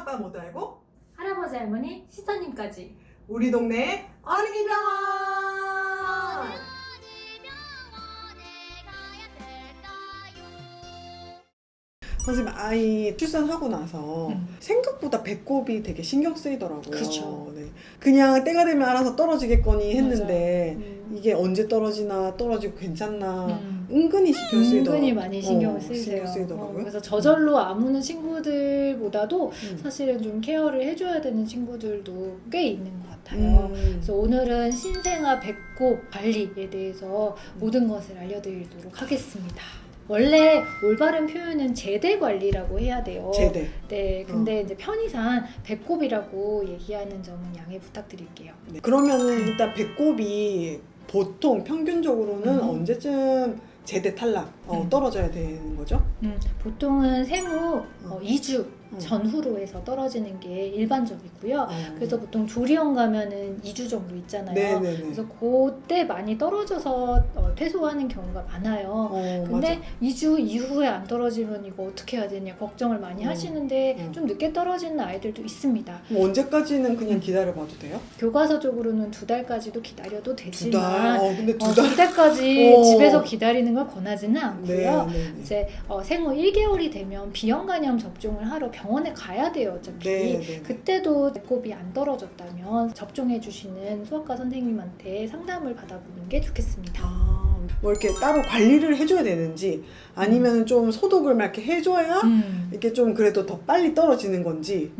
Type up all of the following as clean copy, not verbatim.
아빠 모두 알고 할아버지 할머니 시사님까지 우리 동네 어린이 병원. 선생님, 아이 출산하고 나서 생각보다 배꼽이 되게 신경 쓰이더라고요. 그쵸. 네. 그냥 때가 되면 알아서 떨어지겠거니 했는데 이게 언제 떨어지고 괜찮나 은근히 신경 쓰이더라고요. 은근히 많이 신경을 쓰이세요. 신경 쓰이더라고요. 그래서 저절로 아무는 친구들보다도 사실은 좀 케어를 해줘야 되는 친구들도 꽤 있는 것 같아요. 그래서 오늘은 신생아 배꼽 관리에 대해서 모든 것을 알려드리도록 하겠습니다. 원래 올바른 표현은 제대 관리라고 해야 돼요. 제대. 네, 근데 이제 편의상 배꼽이라고 얘기하는 점은 양해 부탁드릴게요. 네. 그러면은 일단 배꼽이 보통 평균적으로는 언제쯤 제대 탈락 떨어져야 되는 거죠? 보통은 생후 2주 전후로 해서 떨어지는 게 일반적이고요. 그래서 보통 조리원 가면은 2주 정도 있잖아요. 네네네. 그래서 그때 많이 떨어져서 퇴소하는 경우가 많아요. 근데 맞아. 2주 이후에 안 떨어지면 이거 어떻게 해야 되냐 걱정을 많이 하시는데 좀 늦게 떨어지는 아이들도 있습니다. 그럼 언제까지는 그냥 기다려봐도 돼요? 교과서적으로는 2달까지도 기다려도 2달? 되지만 근데 2달? 2달까지 집에서 기다리는 걸 권하지는 않고요. 네. 이제 생후 1개월이 되면 비형간염 접종을 하러 병원에 가야 돼요. 어차피. 네. 그때도 배꼽이 안 떨어졌다면 접종해 주시는 소아과 선생님한테 상담을 받아보는 게 좋겠습니다. 뭐 이렇게 따로 관리를 해줘야 되는지 아니면 좀 소독을 막 이렇게 해줘야 이렇게 좀 그래도 더 빨리 떨어지는 건지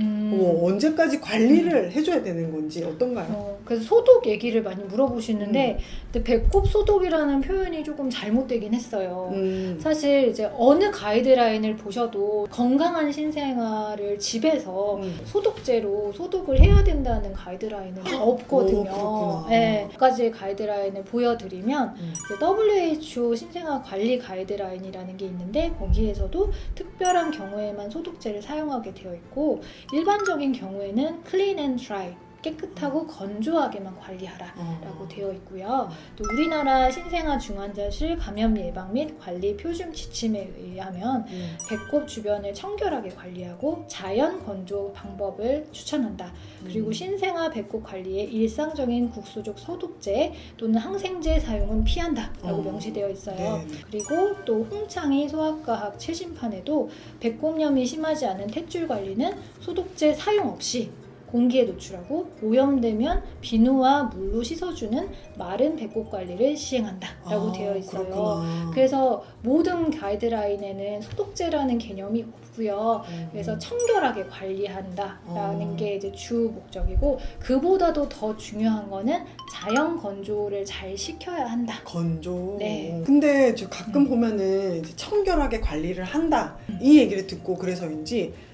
언제까지 관리를 해줘야 되는 건지 어떤가요? 그래서 소독 얘기를 많이 물어보시는데 근데 배꼽 소독이라는 표현이 조금 잘못되긴 했어요. 사실 이제 어느 가이드라인을 보셔도 건강한 신생아를 집에서 소독제로 소독을 해야 된다는 가이드라인은 없거든요. 네, 몇 가지의 가이드라인을 보여드리면 WHO 신생아 관리 가이드라인이라는 게 있는데 거기에서도 특별한 경우에만 소독제를 사용하게 되어 있고 일반적인 경우에는 clean and dry 깨끗하고 건조하게만 관리하라라고 되어 있고요. 또 우리나라 신생아 중환자실 감염 예방 및 관리 표준 지침에 의하면 배꼽 주변을 청결하게 관리하고 자연 건조 방법을 추천한다. 그리고 신생아 배꼽 관리에 일상적인 국소적 소독제 또는 항생제 사용은 피한다라고 명시되어 있어요. 그리고 또 홍창희 소아과학 최신판에도 배꼽염이 심하지 않은 탯줄 관리는 소독제 사용 없이 공기에 노출하고 오염되면 비누와 물로 씻어주는 마른 배꼽 관리를 시행한다라고 되어 있어요. 그렇구나. 그래서 모든 가이드라인에는 소독제라는 개념이 없고요. 그래서 청결하게 관리한다라는 게 이제 주 목적이고 그보다도 더 중요한 거는 자연 건조를 잘 시켜야 한다. 건조. 네. 근데 저 가끔 보면은 이제 청결하게 관리를 한다 이 얘기를 듣고 그래서인지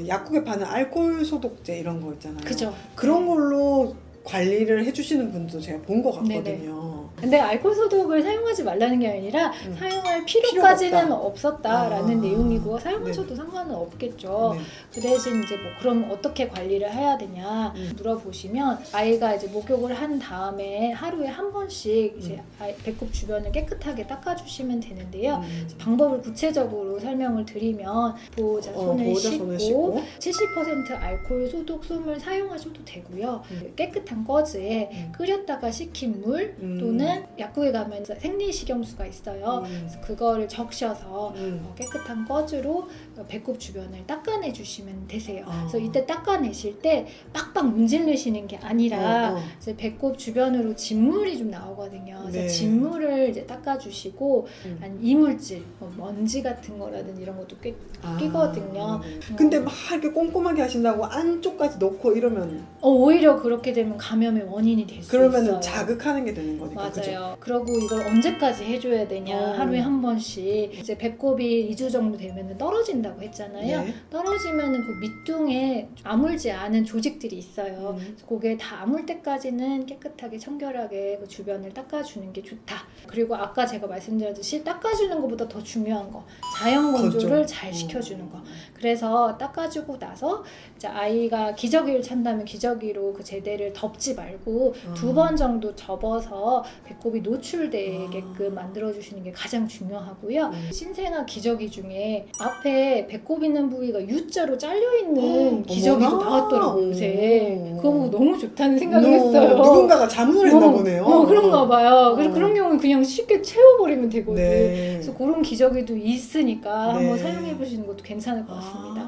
약국에 파는 알코올 소독제 이런 거 있잖아요. 그죠? 그런 걸로 관리를 해주시는 분도 제가 본 것 같거든요. 근데 알코올 소독을 사용하지 말라는 게 아니라 사용할 필요까지는 없었다라는 내용이고 사용하셔도 상관은 없겠죠. 그 대신 이제 뭐 그럼 어떻게 관리를 해야 되냐 물어보시면 아이가 이제 목욕을 한 다음에 하루에 한 번씩 이제 배꼽 주변을 깨끗하게 닦아주시면 되는데요. 방법을 구체적으로 설명을 드리면 보호자 손을 씻고 70% 알코올 소독 솜을 사용하셔도 되고요. 깨끗한 꺼즈에 끓였다가 식힌 물 또는 약국에 가면 생리식염수가 있어요. 그래서 그거를 적셔서 깨끗한 꺼즈로 배꼽 주변을 닦아내 주시면 되세요. 그래서 이때 닦아내실 때 빡빡 문질르시는 게 아니라 이제 배꼽 주변으로 진물이 좀 나오거든요. 그래서 진물을 이제 닦아주시고 이물질, 먼지 같은 거라든지 이런 것도 꽤 끼거든요. 근데 막 이렇게 꼼꼼하게 하신다고 안쪽까지 넣고 이러면 오히려 그렇게 되면 감염의 원인이 될 수 있어요. 그러면은 자극하는 게 되는 거니까. 맞아요. 그죠? 그러고 이걸 언제까지 해줘야 되냐. 하루에 한 번씩. 이제 배꼽이 2주 정도 되면 떨어진다고 했잖아요. 떨어지면은 그 밑둥에 아물지 않은 조직들이 있어요. 그래서 그게 다 아물 때까지는 깨끗하게 청결하게 그 주변을 닦아주는 게 좋다. 그리고 아까 제가 말씀드렸듯이 닦아주는 것보다 더 중요한 거 자연 건조를 잘 시켜주는 거. 그래서 닦아주고 나서 이제 아이가 기저귀를 찬다면 기저귀로 그 제대를 덮지 말고 2번 정도 접어서 배꼽이 노출되게끔 만들어주시는 게 가장 중요하고요. 신생아 기저귀 중에 앞에 배꼽 있는 부위가 U자로 잘려있는 기저귀도 나왔더라고요, 요새. 그거 보고 너무 좋다는 생각을 했어요. 누군가가 자문을 했나 보네요. 그런가 봐요. 그래서 그런 경우는 그냥 쉽게 채워버리면 되거든요. 네. 그래서 그런 기저귀도 있으니까 네. 한번 사용해보시는 것도 괜찮을 것 같습니다.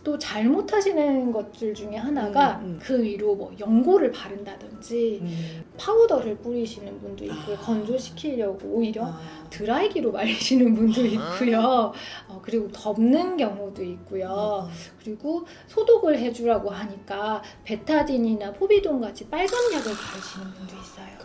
또 잘못하시는 것들 중에 하나가 그 위로 뭐 연고를 바른다든지 파우더를 뿌리시는 분도 있고요. 건조시키려고 오히려 드라이기로 말리시는 분도 있고요. 그리고 덮는 경우도 있고요. 그리고 소독을 해주라고 하니까 베타딘이나 포비돈 같이 빨간 약을 바르시는 분도 있어요.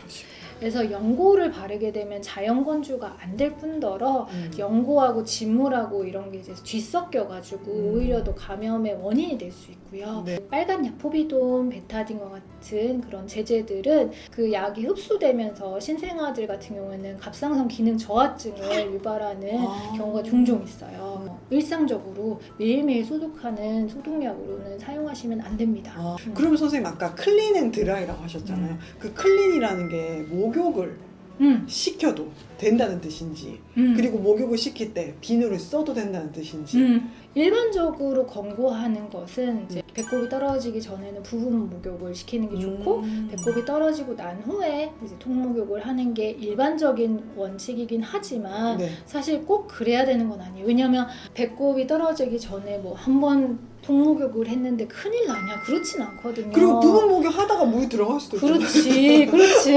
그래서 연고를 바르게 되면 자연 건조가 안 될 뿐더러 연고하고 진물하고 이런 게 이제 뒤섞여가지고 오히려 더 감염의 원인이 될 수 있고요. 네. 빨간 약 포비돈, 베타딘과 같은 그런 제제들은 그 약이 흡수되면서 신생아들 같은 경우에는 갑상선 기능 저하증을 유발하는 경우가 종종 있어요. 일상적으로 매일매일 소독하는 소독약으로는 사용하시면 안 됩니다. 그러면 선생님 아까 클린 앤 드라이라고 하셨잖아요. 그 클린이라는 게 목욕을 시켜도 된다는 뜻인지 그리고 목욕을 시킬 때 비누를 써도 된다는 뜻인지 일반적으로 권고하는 것은 이제 배꼽이 떨어지기 전에는 부분 목욕을 시키는 게 좋고 배꼽이 떨어지고 난 후에 이제 통목욕을 하는 게 일반적인 원칙이긴 하지만 네. 사실 꼭 그래야 되는 건 아니에요. 왜냐면 배꼽이 떨어지기 전에 뭐 한번 통목욕을 했는데 큰일 나냐? 그렇진 않거든요. 그리고 부분 목욕 하다가 물이 들어갈 수도 있잖아요. 그렇지.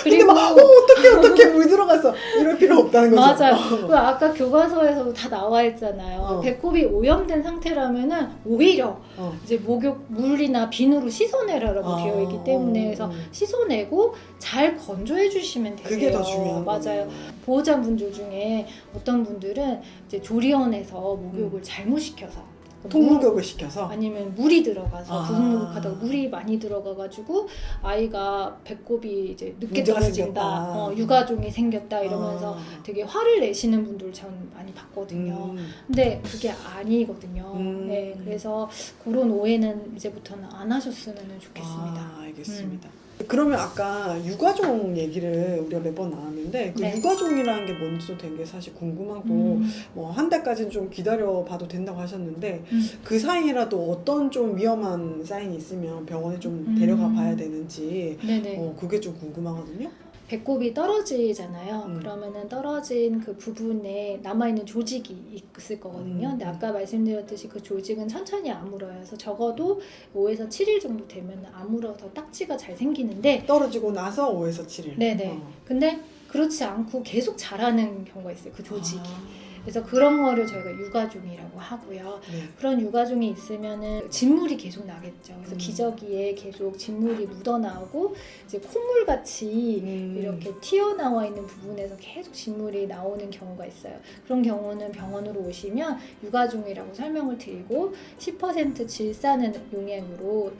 근데 막 어떻게 물 들어갔어 이럴 필요 없다는 거죠. 맞아요. 그 아까 교과서에서도 다 나와 있잖아요. 배꼽이 오염된 상태라면은 오히려 이제 목욕 물이나 비누로 씻어내라라고 되어 있기 때문에 그래서 씻어내고 잘 건조해 주시면 돼요. 그게 더 중요한 맞아요. 거네요. 보호자분들 중에 어떤 분들은 이제 조리원에서 목욕을 잘못 시켜서 통목욕을 시켜서 아니면 물이 들어가서 부분 목욕하다가 물이 많이 들어가가지고 아이가 배꼽이 이제 늦게 문제가 떨어진다, 생겼다. 유가종이 생겼다 이러면서 되게 화를 내시는 분들 참 많이 봤거든요. 근데 그게 아니거든요. 네, 그래서 그런 오해는 이제부터는 안 하셨으면 좋겠습니다. 알겠습니다. 그러면 아까 유가종 얘기를 우리가 몇 번 나왔는데 그 네. 유가종이라는 게 뭔지도 되게 사실 궁금하고 뭐 한 달까지는 좀 기다려 봐도 된다고 하셨는데 그 사이에라도 어떤 좀 위험한 사인이 있으면 병원에 좀 데려가 봐야 되는지 네네. 그게 좀 궁금하거든요. 배꼽이 떨어지잖아요. 그러면은 떨어진 그 부분에 남아있는 조직이 있을 거거든요. 근데 아까 말씀드렸듯이 그 조직은 천천히 아물어요. 그래서 적어도 5에서 7일 정도 되면 아물어서 딱지가 잘 생기는데 떨어지고 나서 5에서 7일. 네네. 근데 그렇지 않고 계속 자라는 경우가 있어요. 그 조직이. 그래서 그런 거를 저희가 유가종이라고 하고요. 그런 유가종이 있으면은 진물이 계속 나겠죠. 그래서 기저귀에 계속 진물이 묻어나오고 이제 콧물같이 이렇게 튀어나와 있는 부분에서 계속 진물이 나오는 경우가 있어요. 그런 경우는 병원으로 오시면 유가종이라고 설명을 드리고 10% 질사는 용액으로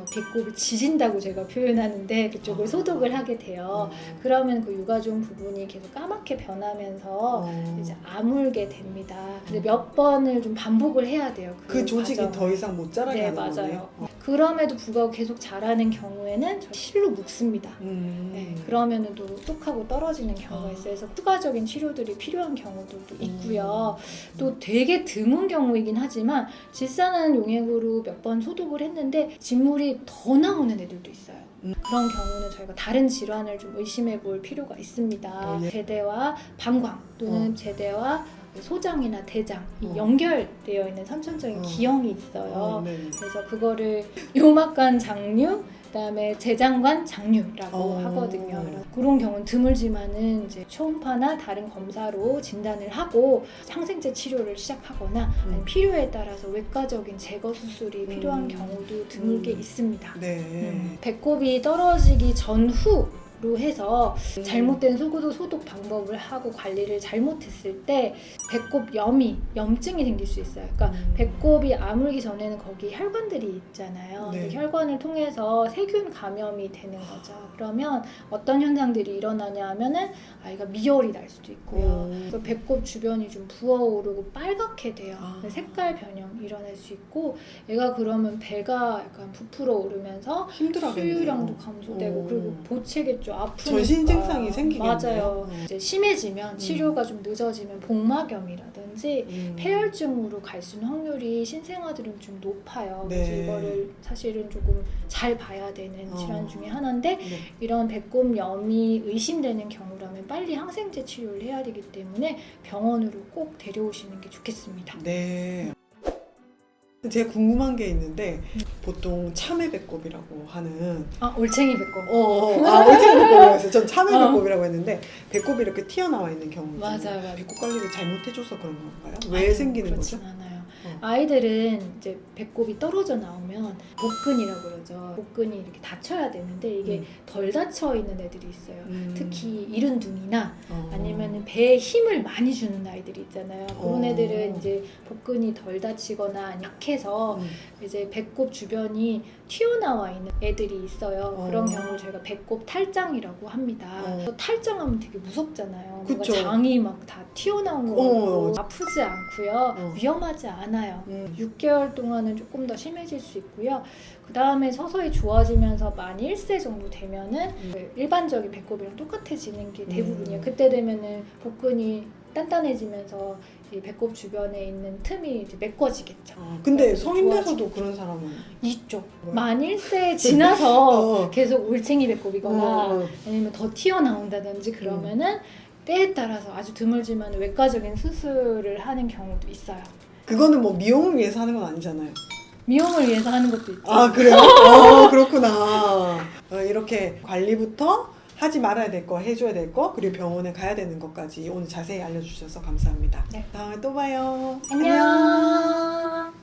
배꼽을 지진다고 제가 표현하는데 그쪽을 소독을 하게 돼요. 그러면 그 유가종 부분이 계속 까맣게 변하면서 이제 아물게 됩니다. 근데 몇 번을 좀 반복을 해야 돼요. 그 조직이 과정을. 더 이상 못 자라게 네, 하는 맞아요. 거네요. 그럼에도 불구하고 계속 자라는 경우에는 실로 묶습니다. 네, 그러면은 또 뚝하고 떨어지는 경우가 있어요. 그래서 추가적인 치료들이 필요한 경우들도 있고요. 또 되게 드문 경우이긴 하지만 질산하는 용액으로 몇 번 소독을 했는데 진물이 더 나오는 애들도 있어요. 그런 경우는 저희가 다른 질환을 좀 의심해 볼 필요가 있습니다. 제대와 방광 또는 제대와 소장이나 대장 연결되어 있는 선천적인 기형이 있어요. 그래서 그거를 요막관 장류, 그다음에 제장관 장류라고 하거든요. 그런 경우는 드물지만은 이제 초음파나 다른 검사로 진단을 하고 항생제 치료를 시작하거나 아니면 필요에 따라서 외과적인 제거 수술이 필요한 경우도 드물게 있습니다. 배꼽이 떨어지기 전후 로 해서 잘못된 소독 방법을 하고 관리를 잘못했을 때 배꼽 염증이 생길 수 있어요. 그러니까 배꼽이 아물기 전에는 거기 혈관들이 있잖아요. 근데 혈관을 통해서 세균 감염이 되는 거죠. 그러면 어떤 현상들이 일어나냐 하면은 아이가 미열이 날 수도 있고요. 그래서 배꼽 주변이 좀 부어오르고 빨갛게 돼요. 색깔 변형이 일어날 수 있고 애가 그러면 배가 약간 부풀어 오르면서 수유량도 감소되고 그리고 보채겠죠. 아주 아프니까. 전신 증상이 생기겠네요. 맞아요. 이제 심해지면 치료가 좀 늦어지면 복막염이라든지 폐혈증으로 갈 수 있는 확률이 신생아들은 좀 높아요. 네. 그래서 이거를 사실은 조금 잘 봐야 되는 질환 중에 하나인데 네. 이런 배꼽염이 의심되는 경우라면 빨리 항생제 치료를 해야 되기 때문에 병원으로 꼭 데려오시는 게 좋겠습니다. 네. 제가 궁금한 게 있는데 보통 참외 배꼽이라고 하는 올챙이 배꼽. 올챙이 배꼽이라고 했어요. 전 참외 배꼽이라고 했는데 배꼽이 이렇게 튀어나와 있는 경우 있잖아요. 맞아요. 배꼽 관리를 잘못해줘서 그런 건가요? 왜 생기는 거죠? 그렇진 않아요. 아이들은 이제 배꼽이 떨어져 나오면 복근이라고 그러죠. 복근이 이렇게 닫혀야 되는데 이게 덜 닫혀 있는 애들이 있어요. 특히 이른둥이나 아니면 배에 힘을 많이 주는 아이들이 있잖아요. 그런 애들은 이제 복근이 덜 닫히거나 약해서 이제 배꼽 주변이 튀어나와 있는 애들이 있어요. 그런 경우를 저희가 배꼽 탈장이라고 합니다. 탈장하면 되게 무섭잖아요. 뭔가 그쵸. 장이 막 다 튀어나온 거 아프지 않고요. 위험하지 않아요. 6개월 동안은 조금 더 심해질 수 있고요. 그 다음에 서서히 좋아지면서 만 1세 정도 되면은 일반적인 배꼽이랑 똑같아지는 게 대부분이에요. 그때 되면은 복근이 단단해지면서 이 배꼽 주변에 있는 틈이 이제 메꿔지겠죠. 근데 성인 돼서도 그런 사람은 있죠. 만 1세 지나서 계속 올챙이 배꼽이거나 아니면 더 튀어나온다든지 그러면은 때에 따라서 아주 드물지만 외과적인 수술을 하는 경우도 있어요. 그거는 뭐 미용을 위해서 하는 건 아니잖아요. 미용을 위해서 하는 것도 있죠. 그래요? 그렇구나. 이렇게 관리부터 하지 말아야 될 거, 해줘야 될 거, 그리고 병원에 가야 되는 것까지 오늘 자세히 알려주셔서 감사합니다. 네. 다음에 또 봐요. 안녕.